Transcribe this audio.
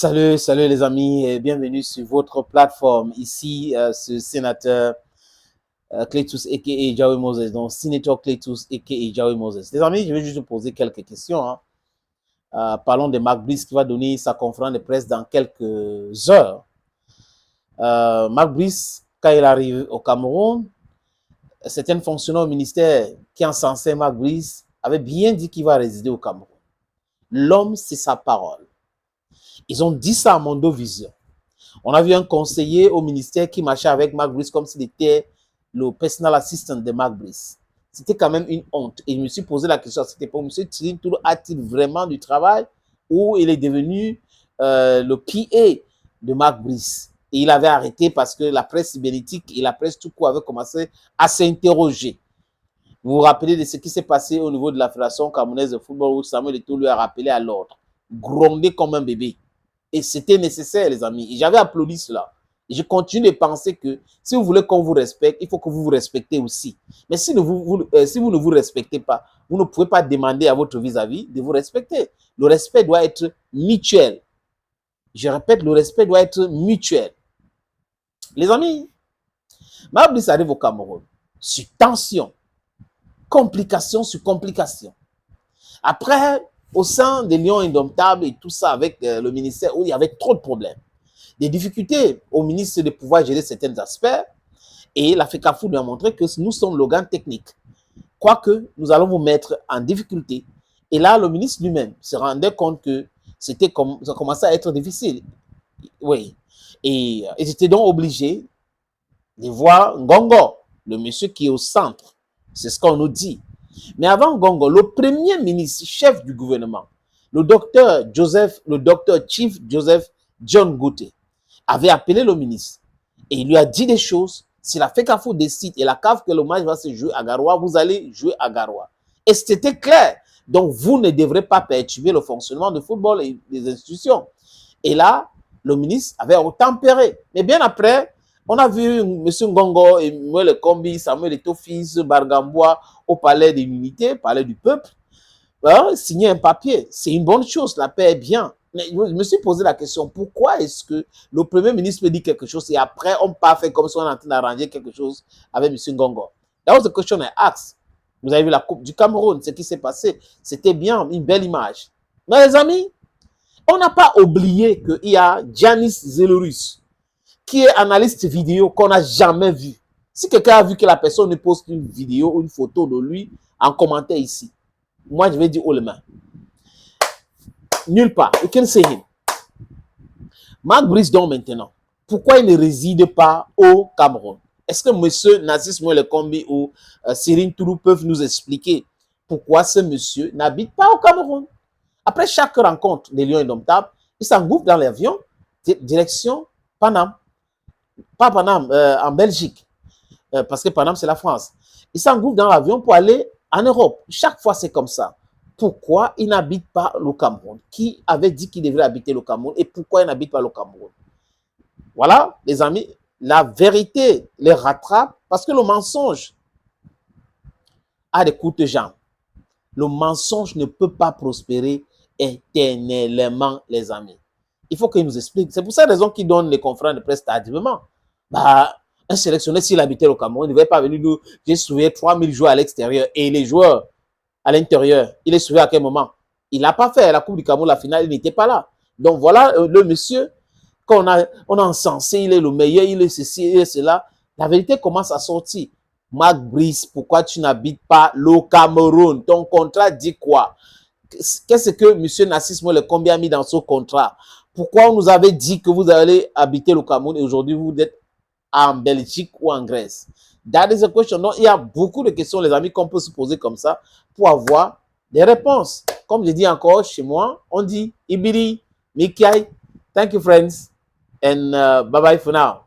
Salut, salut les amis et bienvenue sur votre plateforme. Ici, ce sénateur Cletus a.k.a. Jawe Moses, donc sénateur Cletus a.k.a. Jawe Moses. Les amis, je vais juste vous poser quelques questions. Parlons de Mark Brice qui va donner sa conférence de presse dans quelques heures. Mark Brice, quand il arrive au Cameroun, certains fonctionnaires au ministère qui encensaient Mark Brice avaient bien dit qu'il va résider au Cameroun. L'homme, c'est sa parole. Ils ont dit ça à Mondovision. On a vu un conseiller au ministère qui marchait avec Mark Brice comme s'il était le personal assistant de Mark Brice. C'était quand même une honte. Et je me suis posé la question, c'était pour M. Tirin Tourou, a-t-il vraiment du travail ou il est devenu le PA de Mark Brice? Et il avait arrêté parce que la presse cybernétique et la presse tout court avaient commencé à s'interroger. Vous vous rappelez de ce qui s'est passé au niveau de la Fédération camerounaise de football où Samuel Eto'o lui a rappelé à l'ordre, grondé comme un bébé. Et c'était nécessaire, les amis. Et j'avais applaudi cela. Et je continue de penser que si vous voulez qu'on vous respecte, il faut que vous vous respectez aussi. Mais si vous ne vous respectez pas, vous ne pouvez pas demander à votre vis-à-vis de vous respecter. Le respect doit être mutuel. Je répète, le respect doit être mutuel. Les amis, Mark Brice arrive au Cameroun sur tension, complication sur complication. Après, au sein des Lions Indomptables et tout ça avec le ministère où il y avait trop de problèmes. Des difficultés au ministre de pouvoir gérer certains aspects et la FECAFOOT nous a montré que nous sommes l'organe technique. Quoique, nous allons vous mettre en difficulté. Et là, le ministre lui-même se rendait compte que ça commençait à être difficile. Oui. Et j'étais donc obligé de voir Ngongo, le monsieur qui est au centre. C'est ce qu'on nous dit. Mais avant Ngongo, le premier ministre, chef du gouvernement, le docteur Chief Joseph John Gouté, avait appelé le ministre et il lui a dit des choses. Si la FECAFOOT décide et la CAF que le match va se jouer à Garoua, vous allez jouer à Garoua. Et c'était clair. Donc, vous ne devrez pas perturber le fonctionnement du football et des institutions. Et là, le ministre avait tempéré. Mais bien après, on a vu M. Ngongo et Mouele Kombi, Samuel Eto'o fils, Bargambois au palais de l'unité, palais du peuple, signer un papier. C'est une bonne chose, la paix est bien. Mais je me suis posé la question, pourquoi est-ce que le Premier ministre me dit quelque chose et après, on pas fait comme si on est en train d'arranger quelque chose avec M. Ngongo? That was the question I asked. Vous avez vu la Coupe du Cameroun, ce qui s'est passé. C'était bien, une belle image. Mais les amis, on n'a pas oublié qu'il y a Giannis Zelorus, qui est analyste vidéo qu'on n'a jamais vu. Si quelqu'un a vu que la personne ne poste une vidéo ou une photo de lui en commentaire ici, moi je vais dire haut les mains. Nulle part. You can say him. Mark Brice donc maintenant, pourquoi il ne réside pas au Cameroun? Est-ce que monsieur Narcisse Mouele Kombi ou Cyril Tourou peuvent nous expliquer pourquoi ce monsieur n'habite pas au Cameroun? Après chaque rencontre des Lions Indomptables, il s'engouffre dans l'avion, direction Paname. Pas Paname, en Belgique. Parce que Paname, c'est la France. Il s'engouffre dans l'avion pour aller en Europe. Chaque fois, c'est comme ça. Pourquoi il n'habite pas le Cameroun? Qui avait dit qu'il devrait habiter le Cameroun et pourquoi il n'habite pas le Cameroun? Voilà, les amis, la vérité les rattrape parce que le mensonge a des courtes jambes. Le mensonge ne peut pas prospérer éternellement, les amis. Il faut qu'il nous explique. C'est pour cette raison qu'il donne les conférences de presse tardivement. Un sélectionneur, s'il habitait au Cameroun, il ne devait pas venir nous... J'ai sauvé 3000 joueurs à l'extérieur et les joueurs à l'intérieur, il est sauvé à quel moment? Il n'a pas fait la Coupe du Cameroun, la finale, il n'était pas là. Donc voilà le monsieur qu'on a encensé, il est le meilleur, il est ceci, il est cela. La vérité commence à sortir. Mark Brice, pourquoi tu n'habites pas le Cameroun? Ton contrat dit quoi? Qu'est-ce que monsieur Narcisse Mouele Kombi a mis dans son contrat? Pourquoi on nous avait dit que vous allez habiter le Cameroun et aujourd'hui vous êtes en Belgique ou en Grèce? That is a question. Donc, il y a beaucoup de questions, les amis, qu'on peut se poser comme ça pour avoir des réponses. Comme je dis encore chez moi, on dit Ibiri, Mikai. Thank you, friends. And bye-bye for now.